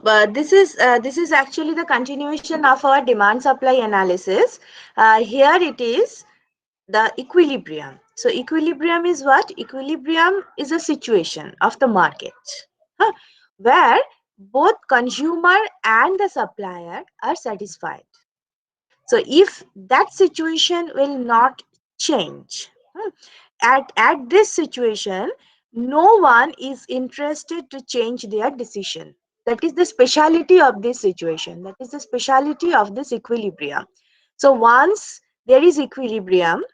This is actually the continuation of our demand supply analysis. Here it is the equilibrium. So equilibrium is what? Equilibrium is a situation of the market, huh, where both consumer and the supplier are satisfied. So if that situation will not change, at this situation, no one is interested to change their decision. That is the speciality of this situation. That is the speciality of this equilibrium. So once there is equilibrium,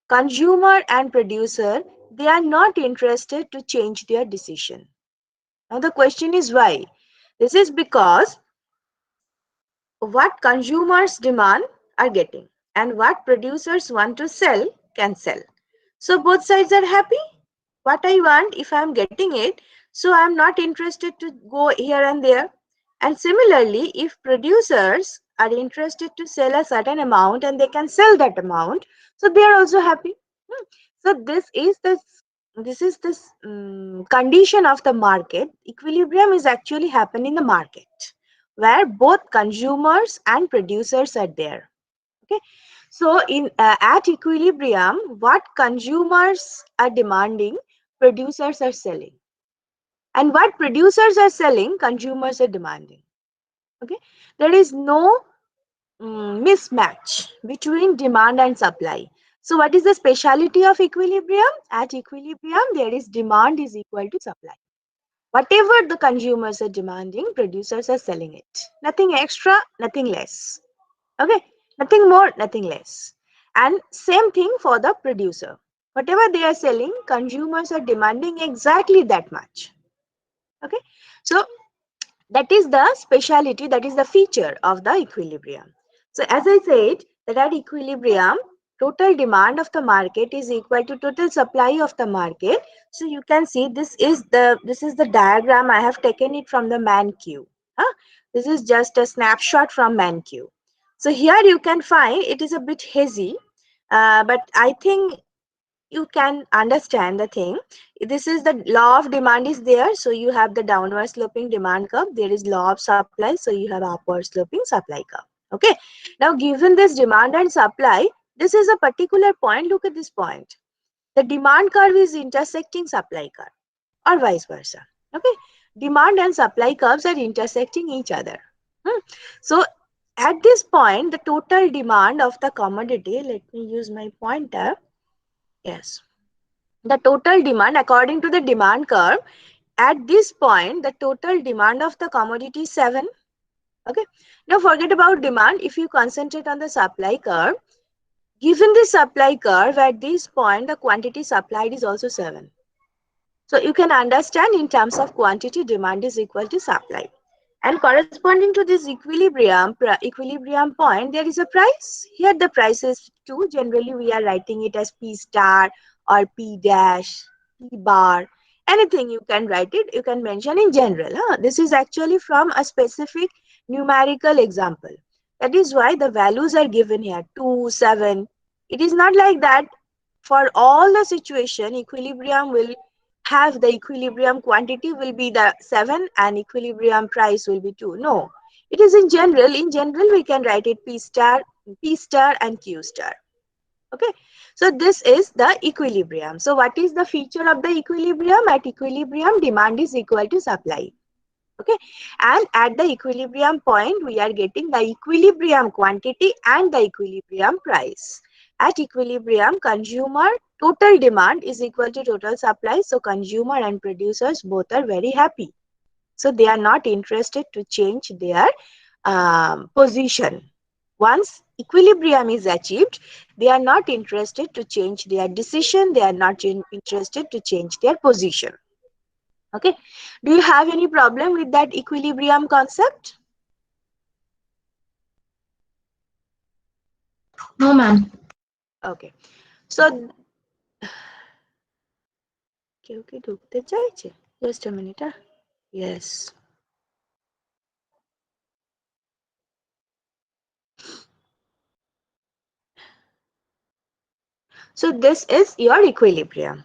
consumer and producer, they are not interested to change their decision. Now the question is why? This is because what consumers demand are getting, and what producers want to sell can sell. So both sides are happy. What I want, if I am getting it, so I am not interested to go here and there. And similarly, if producers are interested to sell a certain amount and they can sell that amount, so they are also happy. So this is this condition of the market. Equilibrium is actually happening in the market where both consumers and producers are there. Okay, so in at equilibrium, what consumers are demanding, producers are selling, and what producers are selling, consumers are demanding. Okay, there is no mismatch between demand and supply. So what is the speciality of equilibrium? At equilibrium, there is demand is equal to supply. Whatever the consumers are demanding, producers are selling it. Nothing extra, nothing less. Okay, nothing more, nothing less. And same thing for the producer. Whatever they are selling, consumers are demanding exactly that much. Okay, so that is the speciality, that is the feature of the equilibrium. So as I said, that at equilibrium, total demand of the market is equal to total supply of the market. So you can see this is the diagram. I have taken it from the ManQ. Huh? This is just a snapshot from ManQ. So here you can find it is a bit hazy, but I think you can understand the thing. This is the law of demand is there, so you have the downward sloping demand curve. There is law of supply, so you have upward sloping supply curve. Okay, now given this demand and supply, this is a particular point. Look at this point. The demand curve is intersecting supply curve, or vice versa. Okay, demand and supply curves are intersecting each other. So at this point, the total demand of the commodity, let me use my pointer. Yes, the total demand according to the demand curve, at this point the total demand of the commodity is 7. Okay, now forget about demand. If you concentrate on the supply curve, given the supply curve, at this point the quantity supplied is also 7. So you can understand, in terms of quantity, demand is equal to supply, and corresponding to this equilibrium point, there is a price. Here the price is 2. Generally we are writing it as P star or P dash, P bar, anything you can write it, you can mention in general. This is actually from a specific numerical example. That is why the values are given here, 2, 7. It is not like that for all the situation equilibrium will have the equilibrium quantity will be the 7 and equilibrium price will be 2. No, it is in general. In general, we can write it P star and Q star. Okay, so this is the equilibrium. So what is the feature of the equilibrium? At equilibrium, demand is equal to supply. Okay, and at the equilibrium point, we are getting the equilibrium quantity and the equilibrium price. At equilibrium, consumer total demand is equal to total supply, so consumer and producers both are very happy, so they are not interested to change their position. Once equilibrium is achieved, they are not interested to change their decision, they are not interested to change their position. Okay, do you have any problem with that equilibrium concept? No, ma'am. Okay, so okay, ঢুকতে চাইছে, just a minute. Yes, so this is your equilibrium.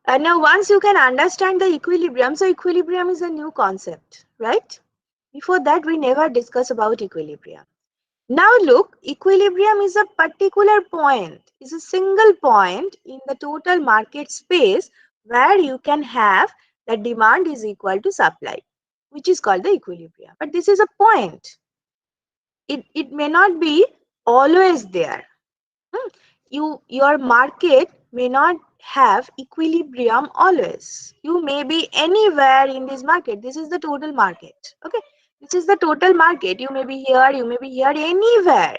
Now, once you can understand the equilibrium, so equilibrium is a new concept, right? Before that, we never discuss about equilibrium. Now look, equilibrium is a particular point, is a single point in the total market space where you can have the demand is equal to supply, which is called the equilibrium. But this is a point. It may not be always there. Hmm. Your market may not have equilibrium always. You may be anywhere in this market. This is the total market. Okay. This is the total market. You may be here, you may be here, anywhere.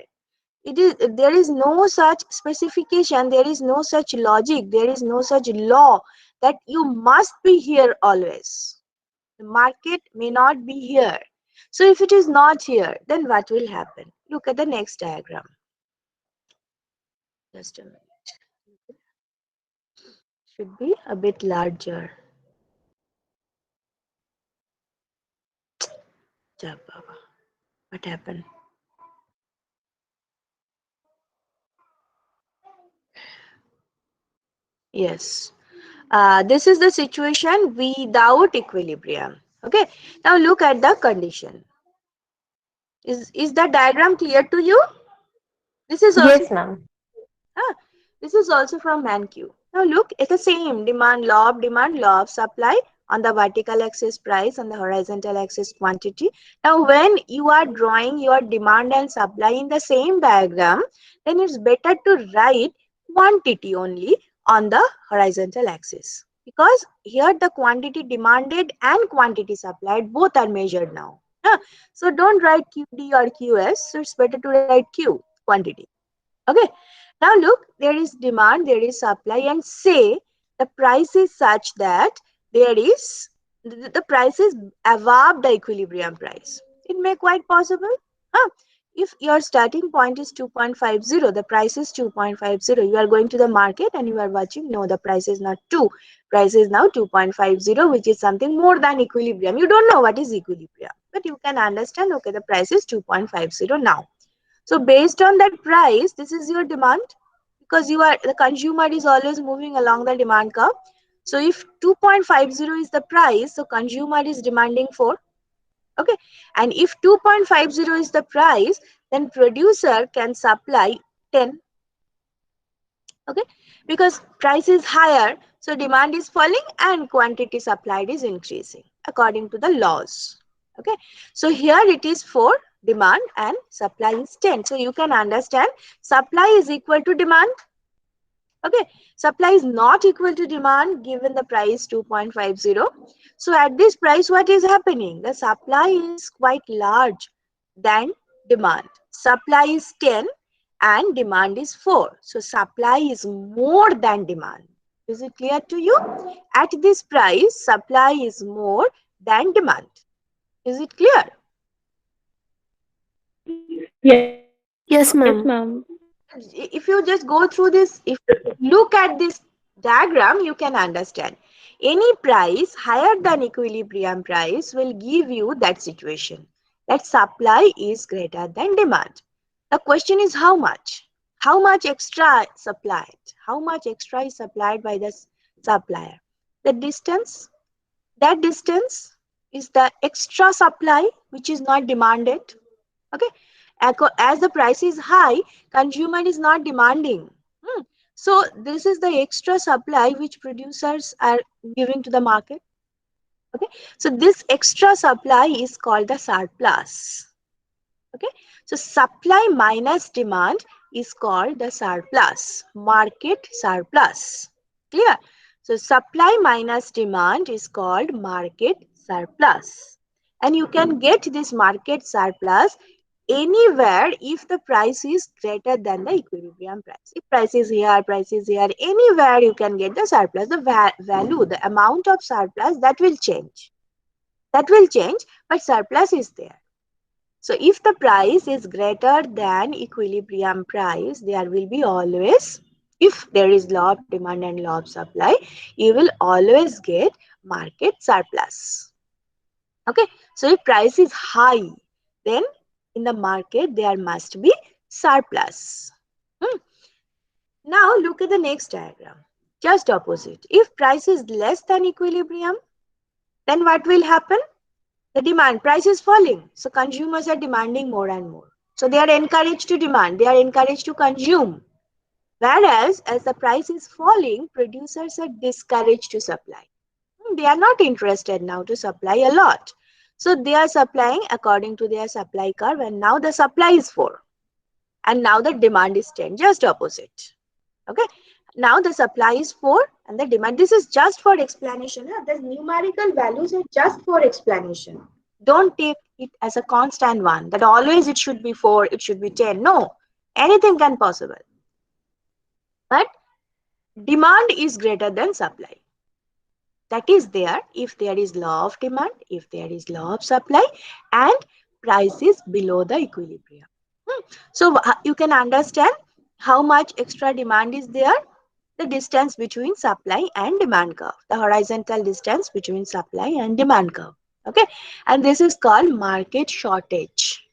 There is no such specification, there is no such logic, there is no such law that you must be here always. The market may not be here. So if it is not here, then what will happen? Look at the next diagram. Just a minute. Should be a bit larger. Ja Baba. What happened? Yes. This is the situation without equilibrium. Okay. Now look at the condition. Is the diagram clear to you? This is also Yes, ma'am. ah, this is also from ManQ. Now look at the same demand law of supply on the vertical axis price, on the horizontal axis quantity. Now when you are drawing your demand and supply in the same diagram, then it's better to write quantity only on the horizontal axis, because here the quantity demanded and quantity supplied both are measured now. So don't write QD or QS, so it's better to write Q, quantity. Okay. Now look, there is demand, there is supply, and say the price is such that the price is above the equilibrium price. It may quite possible. Huh? If your starting point is 2.50, the price is 2.50. You are going to the market and you are watching, no, the price is not 2. Price is now 2.50, which is something more than equilibrium. You don't know what is equilibrium, but you can understand, okay, the price is 2.50 now. So based on that price, this is your demand, because the consumer is always moving along the demand curve. So if 2.50 is the price, so consumer is demanding 4. Okay. And if 2.50 is the price, then producer can supply 10. Okay. Because price is higher, so demand is falling and quantity supplied is increasing according to the laws. Okay. So here it is 4 demand and supply is 10. So you can understand supply is equal to demand. Okay. Supply is not equal to demand given the price 2.50. So at this price, what is happening? The supply is quite large than demand. Supply is 10 and demand is 4. So supply is more than demand. Is it clear to you? At this price, supply is more than demand. Is it clear? Yes, Yes, ma'am. ma'am. If you just go through this, if you look at this diagram, you can understand. Any price higher than equilibrium price will give you that situation, that supply is greater than demand. The question is how much? How much extra supplied? How much extra is supplied by the supplier? The distance, that distance is the extra supply which is not demanded. Okay. As the price is high, consumer is not demanding. So this is the extra supply which producers are giving to the market. Okay. So this extra supply is called the surplus. Okay. So supply minus demand is called the surplus, market surplus. Clear? So supply minus demand is called market surplus. And you can get this market surplus anywhere if the price is greater than the equilibrium price. If price is here, anywhere you can get the surplus. The value, the amount of surplus, that will change. That will change, but surplus is there. So if the price is greater than equilibrium price, there will be always, if there is law of demand and law of supply, you will always get market surplus. Okay. So if price is high, then in the market there must be surplus. Now look at the next diagram. Just opposite. If price is less than equilibrium, then what will happen? The demand price is falling. So consumers are demanding more and more. So they are encouraged to demand, they are encouraged to consume. Whereas as the price is falling, producers are discouraged to supply. They are not interested now to supply a lot. So they are supplying according to their supply curve, and now the supply is 4 and now the demand is 10, just opposite. Okay, now the supply is 4 and the demand, this is just for explanation. The numerical values are just for explanation. Don't take it as a constant one that always it should be 4, it should be 10. No, anything can possible, but demand is greater than supply. That is there if there is law of demand, if there is law of supply, and price is below the equilibrium. So you can understand how much extra demand is there. The distance between supply and demand curve, the horizontal distance between supply and demand curve. Okay, and this is called market shortage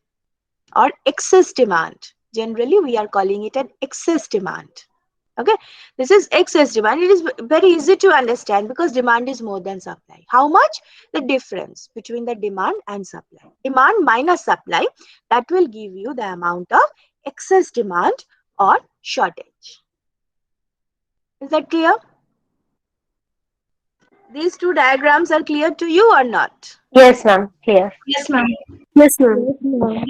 or excess demand. Generally we are calling it an excess demand. Okay, this is excess demand. It is very easy to understand because demand is more than supply. How much? The difference between the demand and supply, demand minus supply, that will give you the amount of excess demand or shortage. Is that clear? These two diagrams are clear to you or not? Yes, ma'am. Clear. Yes, ma'am. Yes, ma'am.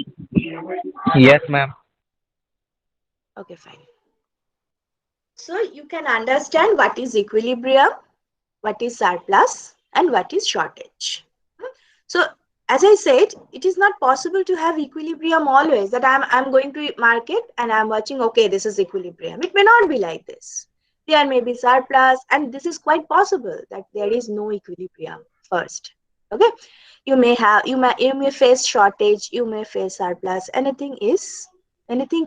Yes, ma'am. Okay, fine. So you can understand what is equilibrium, what is surplus, and what is shortage. So as I said, it is not possible to have equilibrium always, that I'm going to market and I'm watching, okay, this is equilibrium. It may not be like this. There may be surplus, and this is quite possible that there is no equilibrium first. Okay, you may face shortage, you may face surplus, anything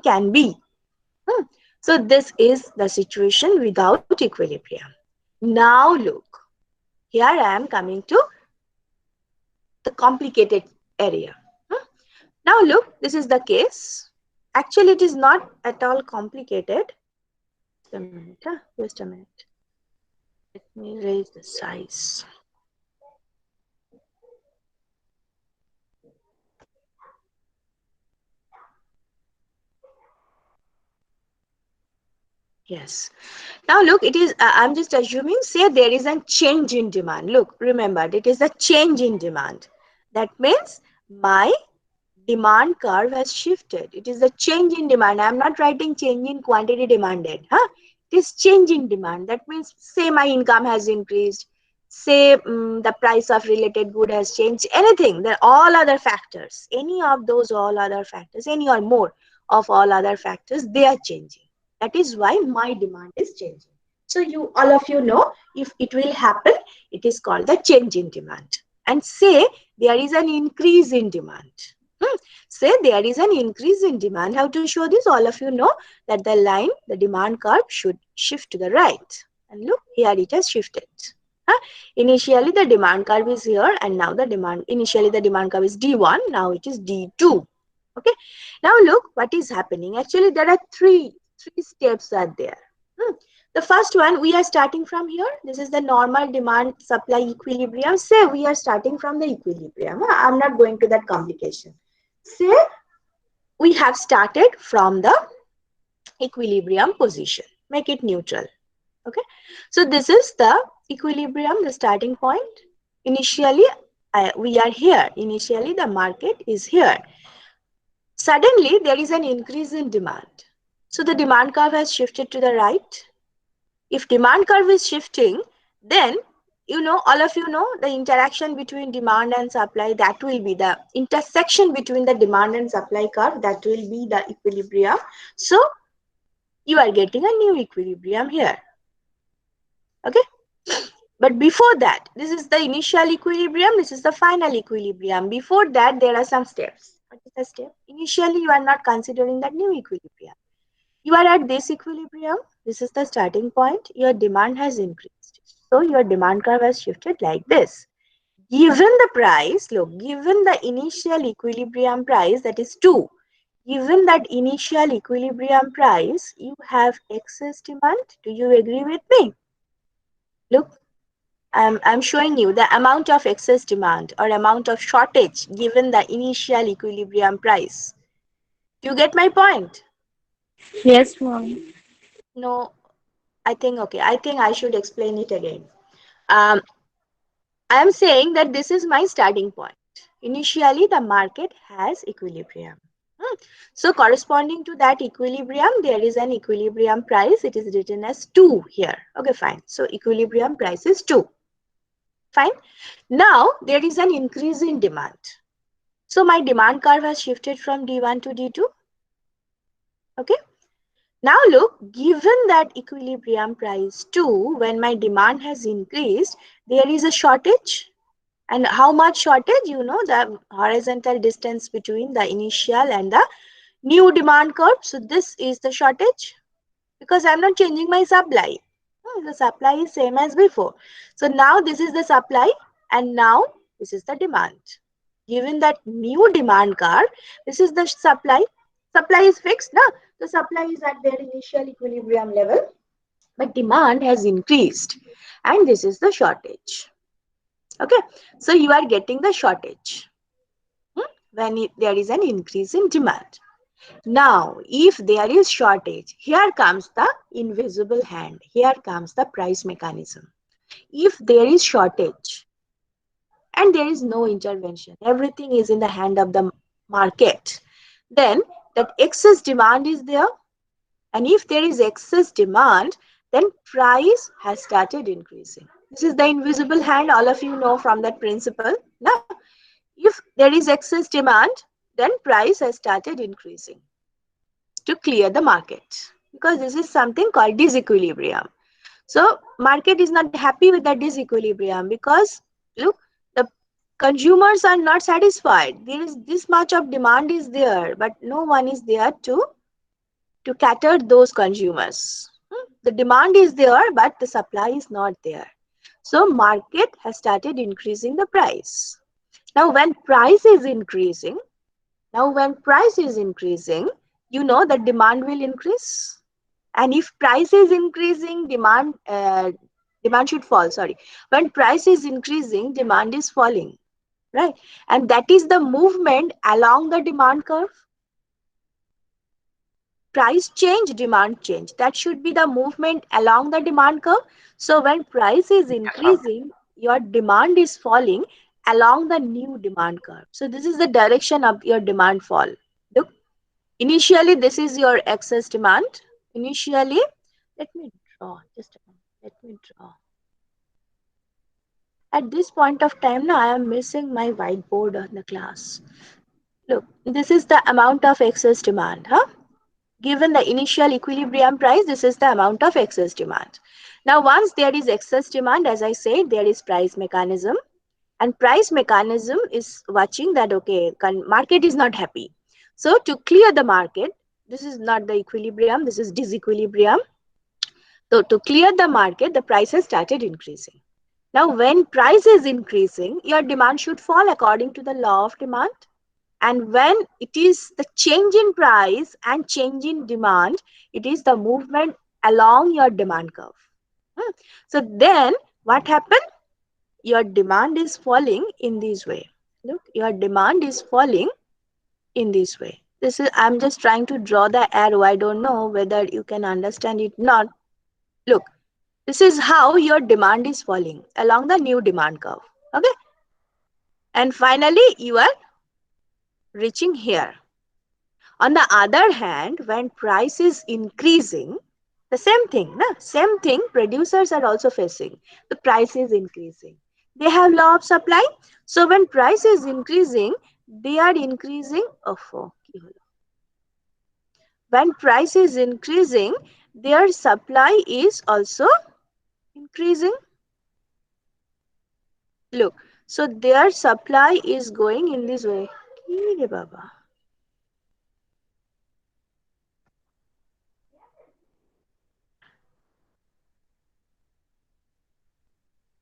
can be. So this is the situation without equilibrium. Now look, here I am coming to the complicated area. Now look, this is the case. Actually, it is not at all complicated. Just a minute. Just a minute. Let me raise the size. Yes. Now look, it is, I'm just assuming, say there is a change in demand. Look, remember, it is a change in demand. That means my demand curve has shifted. It is a change in demand. I am not writing change in quantity demanded. It is change in demand. That means, say my income has increased, say the price of related good has changed, anything, there are all other factors, any of those all other factors, any or more of all other factors, they are changing. That is why my demand is changing. So you, all of you know, if it will happen, it is called the change in demand. And say there is an increase in demand. Say there is an increase in demand. How to show this? All of you know that the line, the demand curve should shift to the right. And look, here it has shifted. Initially the demand curve is here, and now the demand, initially the demand curve is D1, now it is D2. Okay. Now look what is happening. Actually, there are three steps are there. The first one, we are starting from here. This is the normal demand supply equilibrium. Say we are starting from the equilibrium. I'm not going to that complication. Say we have started from the equilibrium position. Make it neutral. Okay. So this is the equilibrium, the starting point. Initially, we are here. Initially, the market is here. Suddenly, there is an increase in demand. So the demand curve has shifted to the right. If demand curve is shifting, then you know, all of you know, the interaction between demand and supply, that will be the intersection between the demand and supply curve, that will be the equilibrium. So you are getting a new equilibrium here. Okay. But before that, this is the initial equilibrium, this is the final equilibrium. Before that, there are some steps. What is the step? Initially, you are not considering that new equilibrium. You are at this equilibrium. This is the starting point. Your demand has increased. So your demand curve has shifted like this. Given the price, look, given the initial equilibrium price, that is 2. Given that initial equilibrium price, you have excess demand. Do you agree with me? Look, I'm showing you the amount of excess demand or amount of shortage given the initial equilibrium price. Do you get my point? Yes, ma'am. No, I think, okay, I think I should explain it again. Um, I am saying that this is my starting point. Initially, the market has equilibrium. Hmm. So, corresponding to that equilibrium, there is an equilibrium price. It is written as 2 here. Okay, fine. So, equilibrium price is 2. Fine. Now, there is an increase in demand. So, my demand curve has shifted from D1 to D2. Okay. Now, look, given that equilibrium price 2, when my demand has increased, there is a shortage. And how much shortage? You know, the horizontal distance between the initial and the new demand curve. So this is the shortage because I'm not changing my supply. The supply is same as before. So now this is the supply and now this is the demand. Given that new demand curve, this is the supply. Supply is fixed. Now the supply is at their initial equilibrium level, but demand has increased and this is the shortage. Okay, so you are getting the shortage when there is an increase in demand. Now, if there is shortage, here comes the invisible hand. Here comes the price mechanism. If there is shortage and there is no intervention, everything is in the hand of the market, then that excess demand is there. And if there is excess demand, then price has started increasing. This is the invisible hand. All of you know from that principle. Now, if there is excess demand, then price has started increasing to clear the market because this is something called disequilibrium. So market is not happy with the disequilibrium because look, the consumers are not satisfied. There is this much of demand is there, but no one is there to cater those consumers. The demand is there, but the supply is not there. So market has started increasing the price. Now when price is increasing, you know that demand will increase. And if price is increasing, demand should fall. Sorry, when price is increasing, demand is falling, right? And that is the movement along the demand curve. Price change, demand change. That should be the movement along the demand curve. So when price is increasing, your demand is falling along the new demand curve. So this is the direction of your demand fall. Look, initially this is your excess demand. Initially, let me draw just a moment. Let me draw. At this point of time, now I am missing my whiteboard on the class. Look, this is the amount of excess demand, huh? Given the initial equilibrium price, this is the amount of excess demand. Now, once there is excess demand, as I said, there is price mechanism. And price mechanism is watching that, okay, market is not happy. So to clear the market, this is not the equilibrium, this is disequilibrium. So to clear the market, the price has started increasing. Now, when price is increasing, your demand should fall according to the law of demand. And when it is the change in price and change in demand, it is the movement along your demand curve. So then what happened? Your demand is falling in this way. Look, your demand is falling in this way. This is, I'm just trying to draw the arrow. I don't know whether you can understand it or not. Look, this is how your demand is falling along the new demand curve. Okay. And finally, you are reaching here. On the other hand, when price is increasing, the same thing, na? Same thing producers are also facing. The price is increasing. They have law of supply. So when price is increasing, they are increasing. Oh, when price is increasing, their supply is also increasing. Look, so their supply is going in this way.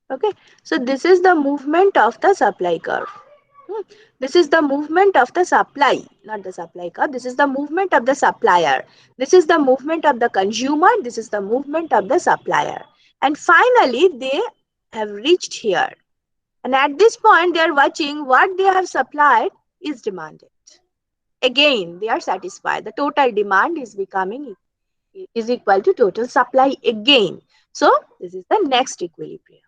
Okay, so this is the movement of the supply curve. This is the movement of the supply, not the supply curve. This is the movement of the supplier. This is the movement of the consumer. This is the movement of the supplier. And finally, they have reached here. And at this point, they are watching what they have supplied is demanded. Again, they are satisfied. The total demand is equal to total supply again. So this is the next equilibrium.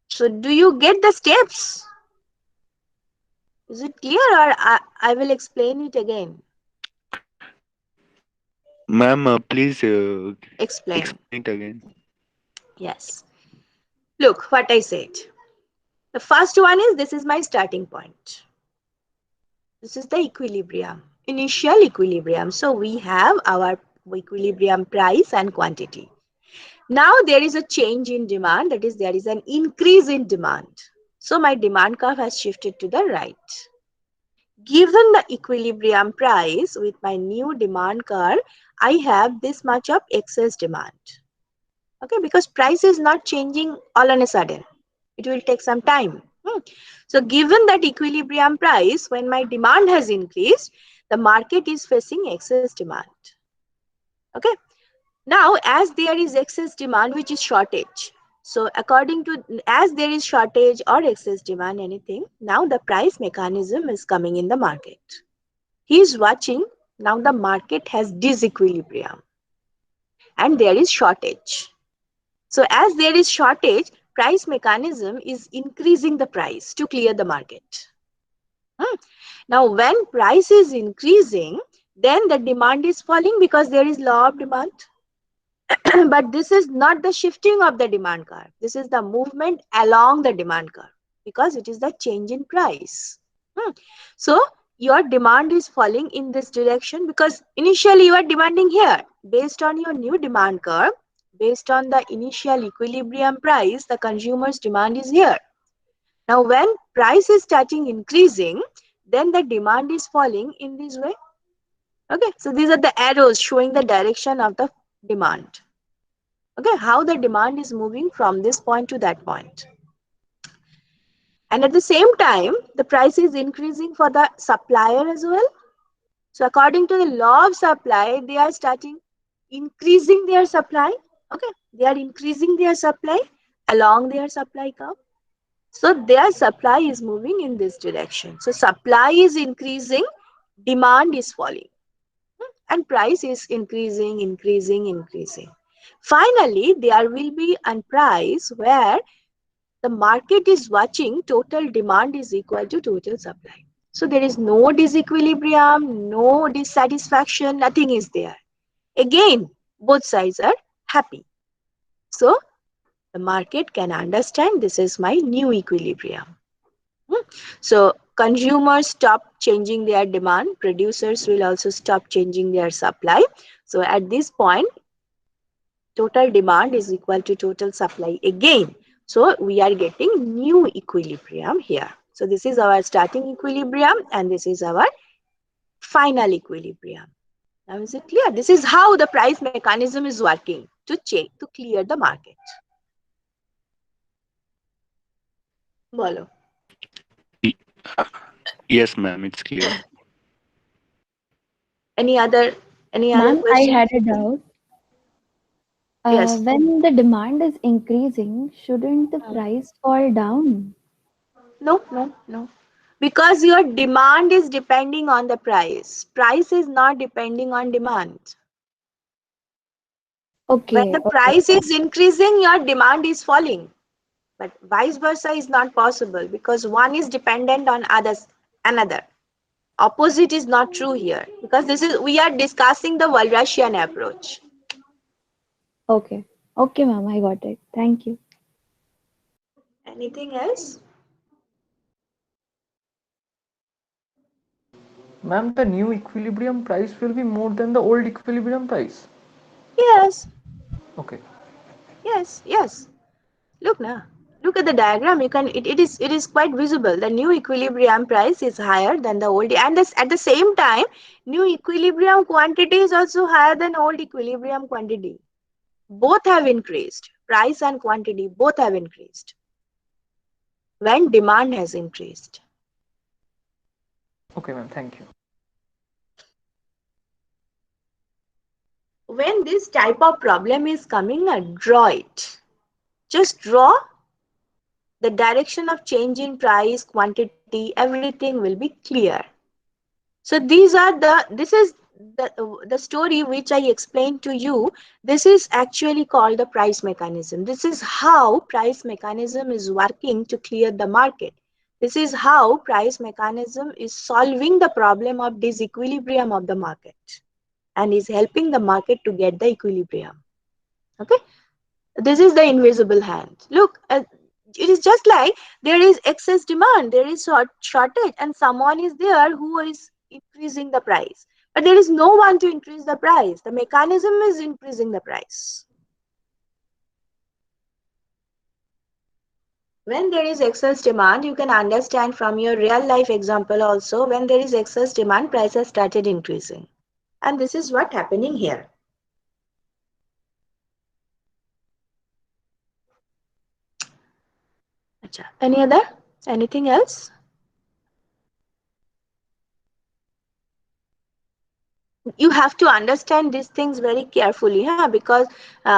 So do you get the steps? Is it clear, or I will explain it again? Ma'am, please Explain. explain it again. Yes. Look what I said. The first one is, this is my starting point. This is the equilibrium, initial equilibrium. So we have our equilibrium price and quantity. Now there is a change in demand, that is, there is an increase in demand. So my demand curve has shifted to the right. Given the equilibrium price with my new demand curve, I have this much of excess demand. Okay, because price is not changing all on a sudden. It will take some time. So given that equilibrium price, when my demand has increased, the market is facing excess demand. Okay. Now, as there is excess demand, which is shortage. So according to, as there is shortage or excess demand, anything, now the price mechanism is coming in the market. He is watching, now the market has disequilibrium and there is shortage. So as there is shortage, price mechanism is increasing the price to clear the market. Now, when price is increasing, then the demand is falling because there is law of demand. But this is not the shifting of the demand curve. This is the movement along the demand curve because it is the change in price. So your demand is falling in this direction because initially you are demanding here. Based on your new demand curve, based on the initial equilibrium price, the consumer's demand is here. Now, when price is starting increasing, then the demand is falling in this way. Okay, so these are the arrows showing the direction of the demand. Okay, how the demand is moving from this point to that point. And at the same time, the price is increasing for the supplier as well. So according to the law of supply, they are starting increasing their supply. Okay, they are increasing their supply along their supply curve. So their supply is moving in this direction. So supply is increasing, demand is falling, and price is increasing, increasing. Finally, there will be a price where the market is watching total demand is equal to total supply. So there is no disequilibrium, no dissatisfaction, nothing is there. Again, both sides are happy. So the market can understand this is my new equilibrium. So consumers stop changing their demand, producers will also stop changing their supply. So at this point, total demand is equal to total supply again. So we are getting new equilibrium here. So this is our starting equilibrium and this is our final equilibrium. Now is it clear? This is how the price mechanism is working to clear the market. Bolo. Y- Yes, ma'am, it's clear. Any other Ma'am, I question? had a doubt. Yes. When the demand is increasing, shouldn't the Hmm. price fall down? No. Because your demand is depending on the price. Price is not depending on demand. When Okay, the okay. price is increasing, your demand is falling. But vice versa is not possible because one is dependent on another. Opposite is not true here because we are discussing the Walrasian approach. Okay. Okay, ma'am, I got it. Thank you. Anything else? Ma'am, the new equilibrium price will be more than the old equilibrium price. Yes, Okay. yes. Look now. Look at the diagram. It is quite visible. The new equilibrium price is higher than the old, and at the same time, new equilibrium quantity is also higher than old equilibrium quantity. Both have increased. Price and quantity both have increased when demand has increased. Okay, ma'am. Thank you. when this type of problem is coming, draw it. Just draw the direction of change in price, quantity, everything will be clear. So this is the story which I explained to you. This is actually called the price mechanism. This is how price mechanism is working to clear the market. This is how price mechanism is solving the problem of disequilibrium of the market and is helping the market to get the equilibrium. Okay, this is the invisible hand. Look, it is just like there is excess demand, there is shortage, and someone is there who is increasing the price, but there is no one to increase the price. The mechanism is increasing the price. When there is excess demand, you can understand from your real life example also, when there is excess demand, prices started increasing, and this is what happening here. Anything else? You have to understand these things very carefully, because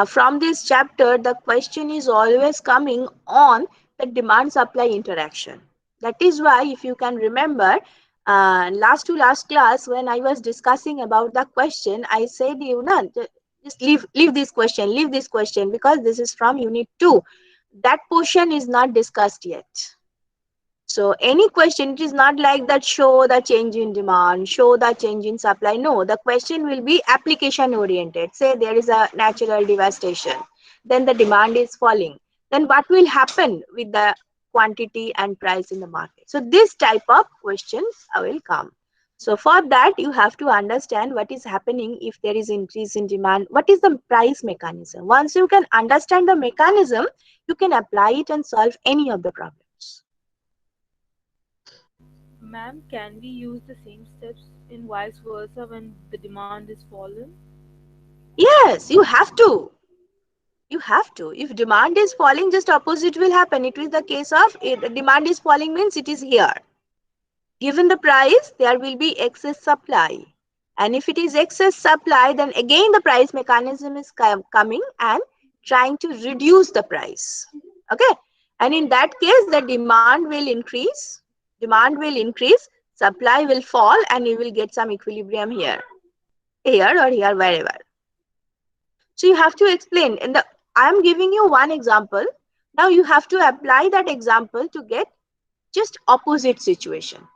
from this chapter the question is always coming on the demand supply interaction. That is why, if you can remember, last to last class when I was discussing about the question, I said, you know, just leave this question, because this is from unit 2. That portion is not discussed yet. So any question, it is not like that show the change in demand, show the change in supply. No, the question will be application oriented. Say there is a natural devastation, then the demand is falling. Then what will happen with the quantity and price in the market? So this type of questions will come. So for that, you have to understand what is happening if there is increase in demand. What is the price mechanism? Once you can understand the mechanism, you can apply it and solve any of the problems. Ma'am, can we use the same steps in vice versa when the demand is fallen? Yes, you have to. You have to. If demand is falling, just opposite will happen. It is the case of demand is falling means it is here. Given the price, there will be excess supply. And if it is excess supply, then again the price mechanism is coming and trying to reduce the price. Okay. And in that case, the demand will increase. Demand will increase, supply will fall, and you will get some equilibrium here or here, wherever. So you have to explain. And I'm giving you one example. Now you have to apply that example to get just opposite situation.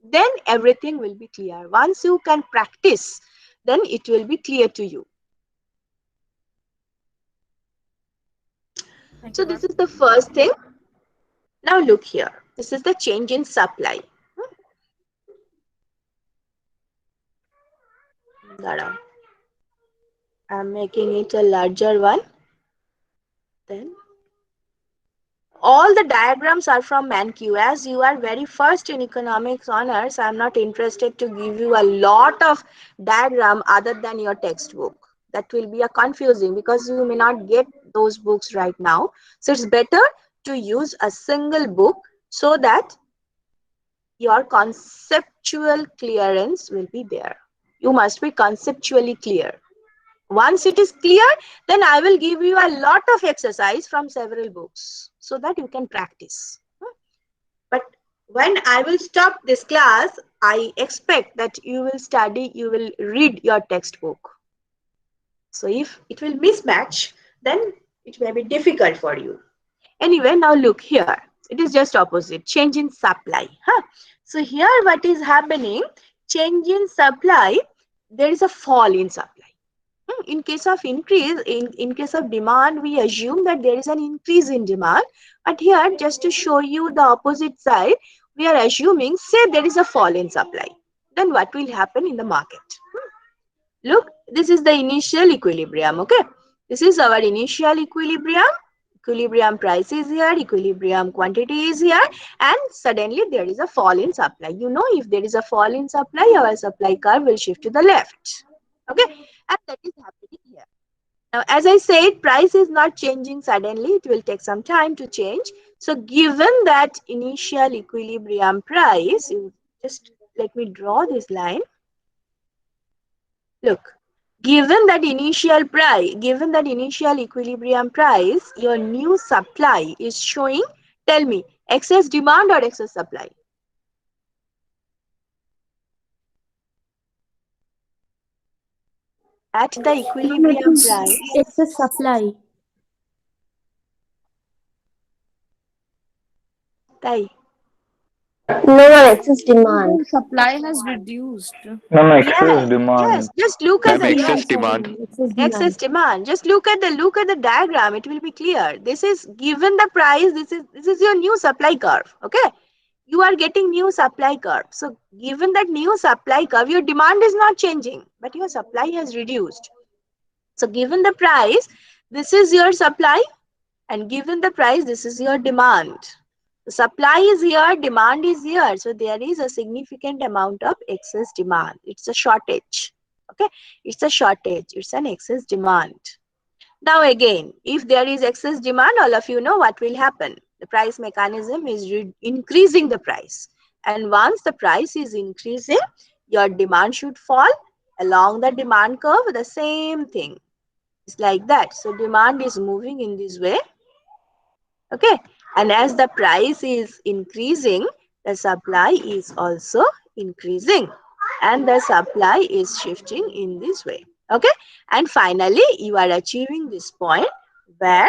Then everything will be clear. Once you can practice, then it will be clear to you. So this is the first thing. Now look here. This is the change in supply. I'm making it a larger one. Then all the diagrams are from ManQ. As you are very first in economics honors, I'm not interested to give you a lot of diagram other than your textbook. That will be a confusing because you may not get those books right now. So it's better to use a single book so that your conceptual clearance will be there. You must be conceptually clear. Once it is clear, then I will give you a lot of exercise from several books so that you can practice. But when I will stop this class, I expect that you will study, you will read your textbook. So if it will mismatch, then it may be difficult for you. Anyway, now look here. It is just opposite, change in supply. So here what is happening, change in supply, there is a fall in supply. In case of increase, in case of demand, we assume that there is an increase in demand. But here, just to show you the opposite side, we are assuming, say there is a fall in supply. Then what will happen in the market? Look, this is the initial equilibrium, okay? This is our initial equilibrium. Equilibrium price is here, equilibrium quantity is here, and suddenly there is a fall in supply. You know, if there is a fall in supply, our supply curve will shift to the left. Okay, and that is happening here. Now, as I said, price is not changing suddenly. It will take some time to change. So given that initial equilibrium price, you just let me draw this line. Look, Given that initial price, given that initial equilibrium price, your new supply is showing, tell me, excess demand or excess supply? At the equilibrium price, excess supply. tai. No, ma'am, excess demand. Supply has reduced. Ma'am, Yes, excess yes. demand. Just look at Ma'am, the excess yes, demand. Excess excess demand. demand. Just look at the diagram. It will be clear. This is given the price. This is your new supply curve. Okay, you are getting new supply curve. So given that new supply curve, your demand is not changing, but your supply has reduced. So given the price, this is your supply, and given the price, this is your demand. The supply is here, demand is here. So there is a significant amount of excess demand. It's a shortage. Okay, it's a shortage. It's an excess demand. Now again, if there is excess demand, all of you know what will happen. The price mechanism is increasing the price. And once the price is increasing, your demand should fall along the demand curve. The same thing. It's like that. So demand is moving in this way. Okay. And as the price is increasing, the supply is also increasing. And the supply is shifting in this way. Okay. And finally, you are achieving this point where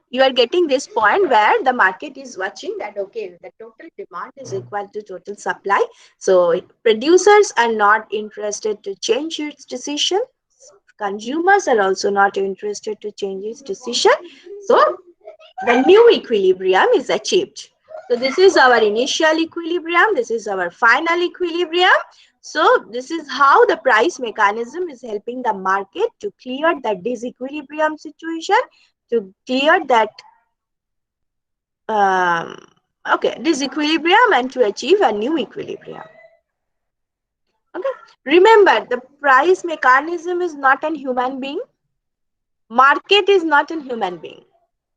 you are getting this point where the market is watching that, okay, the total demand is equal to total supply. So producers are not interested to change its decision. Consumers are also not interested to change its decision. So the new equilibrium is achieved. So this is our initial equilibrium. This is our final equilibrium. So this is how the price mechanism is helping the market to clear that disequilibrium situation, to clear that disequilibrium, and to achieve a new equilibrium. Okay. Remember, the price mechanism is not a human being. Market is not a human being.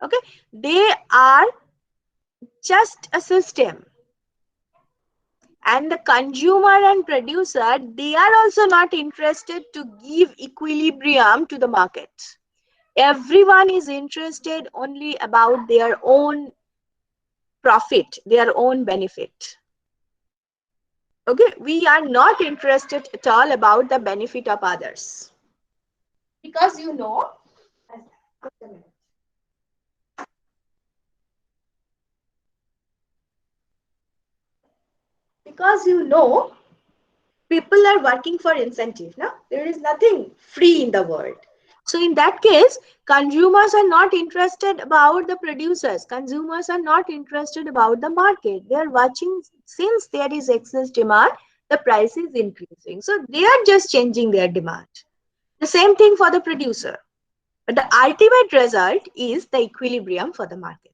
Okay. They are just a system. And the consumer and producer, they are also not interested to give equilibrium to the market. Everyone is interested only about their own profit, their own benefit. Okay, we are not interested at all about the benefit of others. Because you know, people are working for incentive. No? There is nothing free in the world. So in that case, consumers are not interested about the producers. Consumers are not interested about the market. They are watching, since there is excess demand, the price is increasing. So they are just changing their demand. The same thing for the producer. But the ultimate result is the equilibrium for the market.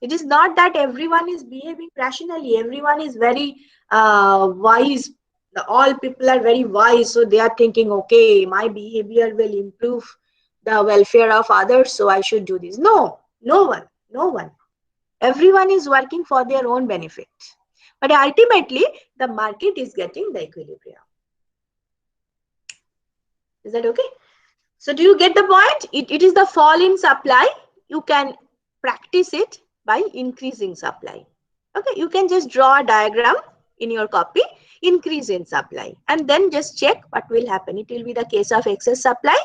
It is not that everyone is behaving rationally. Everyone is very wise. All people are very wise. So they are thinking, okay, my behavior will improve the welfare of others. So I should do this. No, no one, no one. Everyone is working for their own benefit. But ultimately, the market is getting the equilibrium. Is that okay? So do you get the point? It is the fall in supply. You can practice it by increasing supply. Okay, you can just draw a diagram in your copy, increase in supply, and then just check what will happen. It will be the case of excess supply,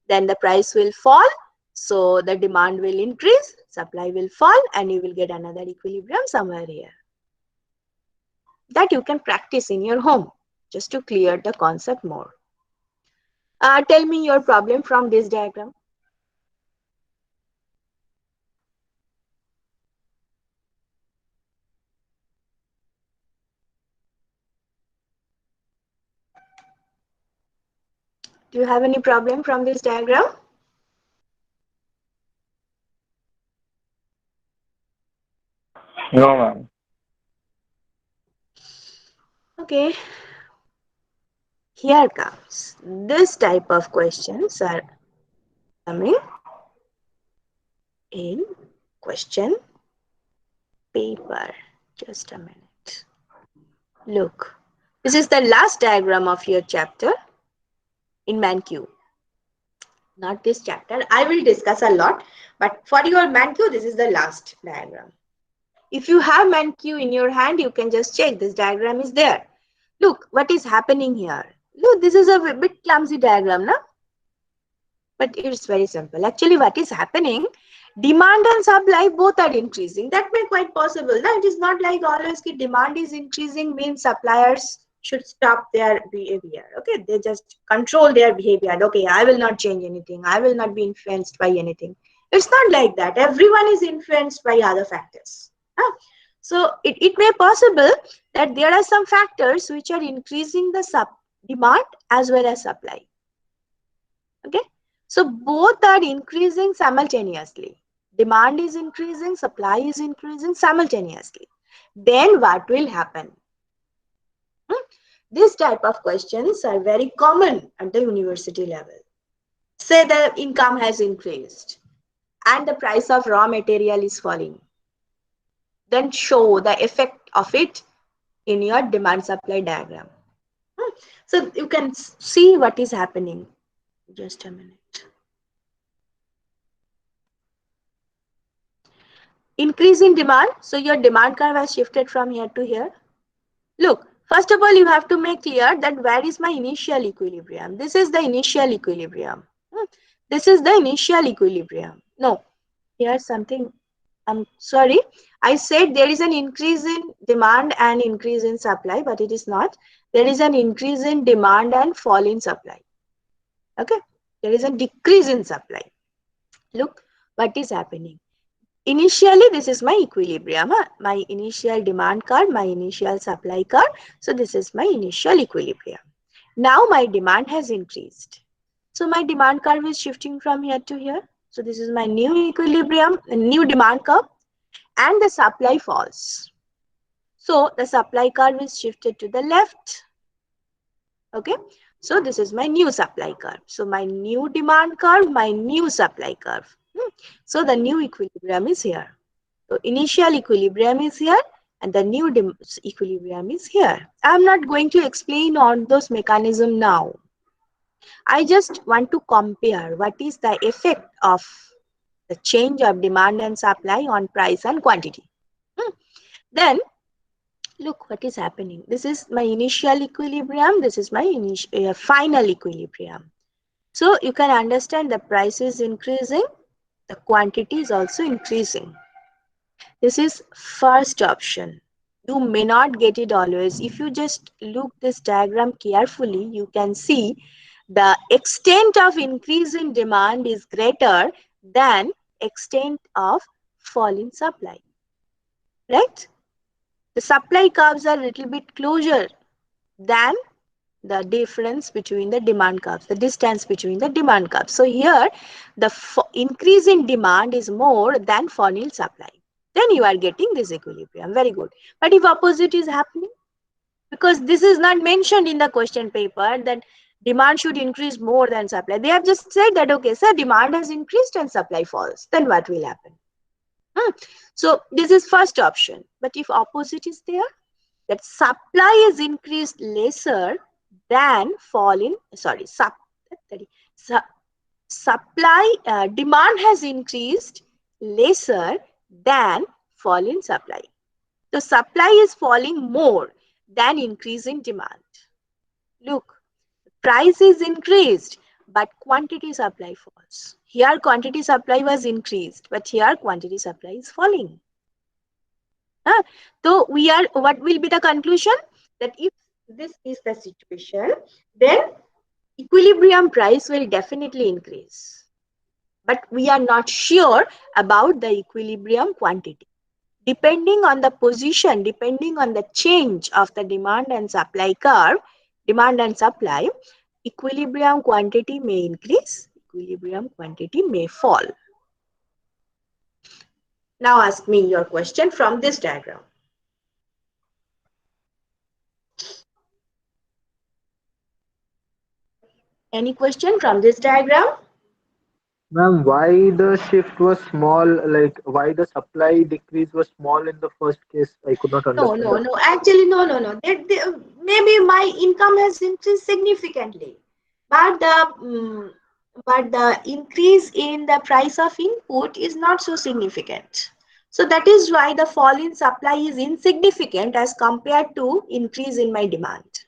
then the price will fall. So the demand will increase, supply will fall, and you will get another equilibrium somewhere here. That you can practice in your home just to clear the concept more. Tell me your problem from this diagram. Do you have any problem from this diagram? No, ma'am. Okay. Here comes. This type of questions are coming in question paper. Just a minute. Look, This is the last diagram of your chapter in ManQ. Not this chapter. I will discuss a lot, but for your ManQ, this is the last diagram. If you have ManQ in your hand, you can just check this diagram is there. Look, what is happening here? Look, this is a bit clumsy diagram, no? But it's very simple. Actually, what is happening? Demand and supply both are increasing. That may quite possible. No? It is not like always demand is increasing means suppliers should stop their behavior. Okay, they just control their behavior. Okay, I will not change anything. I will not be influenced by anything. It's not like that. Everyone is influenced by other factors. Huh? So it may possible that there are some factors which are increasing the demand as well as supply. Okay, so both are increasing simultaneously. Demand is increasing, supply is increasing simultaneously. Then what will happen? This type of questions are very common at the university level. Say the income has increased and the price of raw material is falling. Then show the effect of it in your demand supply diagram. So you can see what is happening. Just a minute. Increase in demand. So your demand curve has shifted from here to here. Look, first of all, you have to make clear that where is my initial equilibrium. This is the initial equilibrium. This is the initial equilibrium. No, here's something. I'm sorry. I said there is an increase in demand and increase in supply, but it is not. There is an increase in demand and fall in supply. Okay. There is a decrease in supply. Look what is happening. Initially, this is my equilibrium, my initial demand curve, my initial supply curve. So this is my initial equilibrium. Now my demand has increased. So my demand curve is shifting from here to here. So this is my new equilibrium, new demand curve, and the supply falls. So the supply curve is shifted to the left. Okay. So this is my new supply curve. So my new demand curve, my new supply curve. So the new equilibrium is here. So initial equilibrium is here and the new equilibrium is here. I'm not going to explain on those mechanisms now. I just want to compare what is the effect of the change of demand and supply on price and quantity. Then look what is happening. This is my initial equilibrium. This is my final equilibrium. So you can understand the price is increasing. The quantity is also increasing. This is first option. You may not get it always. If you just look this diagram carefully, you can see the extent of increase in demand is greater than extent of fall in supply. Right? The supply curves are a little bit closer than the difference between the demand curves, the distance between the demand curves. So here, the increase in demand is more than fall in supply. Then you are getting this equilibrium. Very good. But if opposite is happening, because this is not mentioned in the question paper that demand should increase more than supply. They have just said that, okay, sir, demand has increased and supply falls. Then what will happen? So this is first option. But if opposite is there, that supply is increased lesser than fall in, demand has increased lesser than fall in supply. So supply is falling more than increase in demand. Look, price is increased, but quantity supply falls. Here quantity supply was increased, but here quantity supply is falling. So what will be the conclusion? That if this is the situation, then equilibrium price will definitely increase. But we are not sure about the equilibrium quantity. Depending on the position, depending on the change of the demand and supply curve, demand and supply, equilibrium quantity may increase, equilibrium quantity may fall. Now ask me your question from this diagram. Any question from this diagram? Ma'am, why the shift was small, like why the supply decrease was small in the first case? I could not No, understand no, that. no. Actually, no, no, no. Maybe my income has increased significantly, but the increase in the price of input is not so significant. So that is why the fall in supply is insignificant as compared to increase in my demand.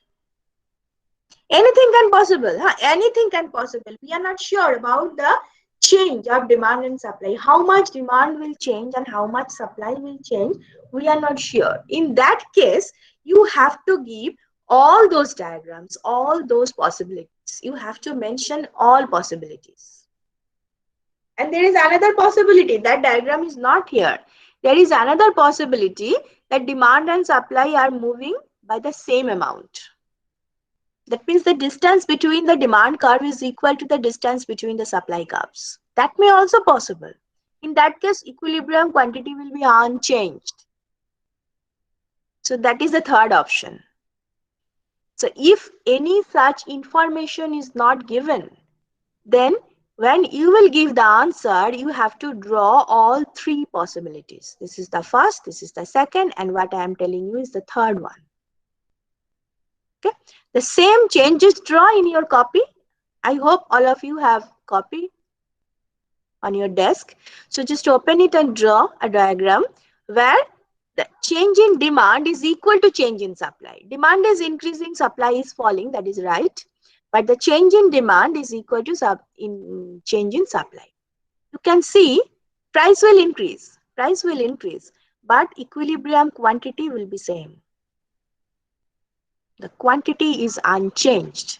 Anything can possible, huh? Anything can possible. We are not sure about the change of demand and supply. How much demand will change and how much supply will change, we are not sure. In that case, you have to give all those diagrams, all those possibilities. You have to mention all possibilities. And there is another possibility. That diagram is not here. There is another possibility that demand and supply are moving by the same amount. That means the distance between the demand curve is equal to the distance between the supply curves. That may also possible. In that case, equilibrium quantity will be unchanged. So that is the third option. So if any such information is not given, then when you will give the answer, you have to draw all three possibilities. This is the first, this is the second, and what I am telling you is the third one. Okay, the same changes draw in your copy. I hope all of you have copy on your desk. So just open it and draw a diagram where the change in demand is equal to change in supply. Demand is increasing, supply is falling, that is right. But the change in demand is equal to change in supply. You can see price will increase, but equilibrium quantity will be same. The quantity is unchanged.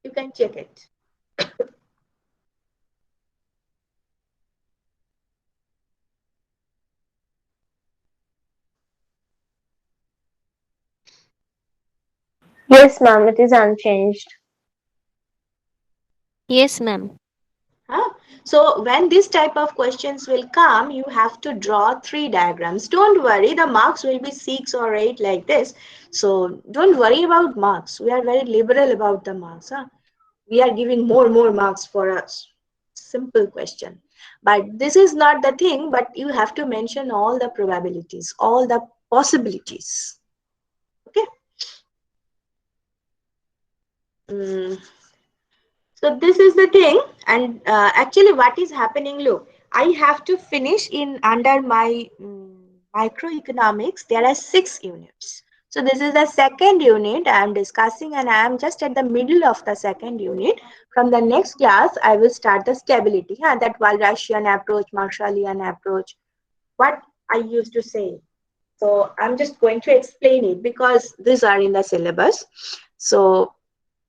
You can check it. Yes, ma'am, it is unchanged. Yes, ma'am. Huh? So when this type of questions will come, you have to draw three diagrams. Don't worry, the marks will be 6 or 8 like this. So don't worry about marks. We are very liberal about the marks. Huh? We are giving more marks for us. Simple question. But this is not the thing, but you have to mention all the probabilities, all the possibilities. Okay. So this is the thing, and actually what is happening, look, I have to finish in under my microeconomics, there are 6 units. So this is the second unit I am discussing, and I am just at the middle of the second unit. From the next class, I will start the stability, that Walrasian approach, Marshallian approach, what I used to say. So I'm just going to explain it because these are in the syllabus. So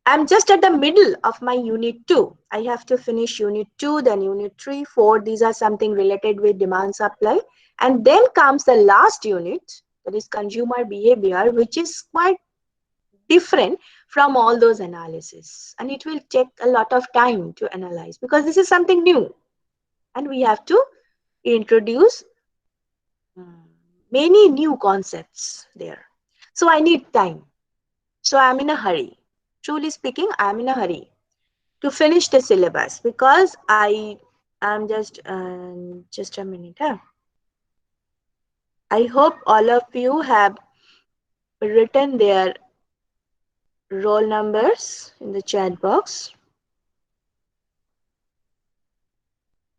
I'm just at the middle of my unit 2. I have to finish unit 2, then unit 3, 4. These are something related with demand supply. And then comes the last unit, that is consumer behavior, which is quite different from all those analysis. And it will take a lot of time to analyze because this is something new. And we have to introduce many new concepts there. So I need time. So I'm in a hurry. Truly speaking, I'm in a hurry to finish the syllabus because I am just a minute. Huh? I hope all of you have written their roll numbers in the chat box.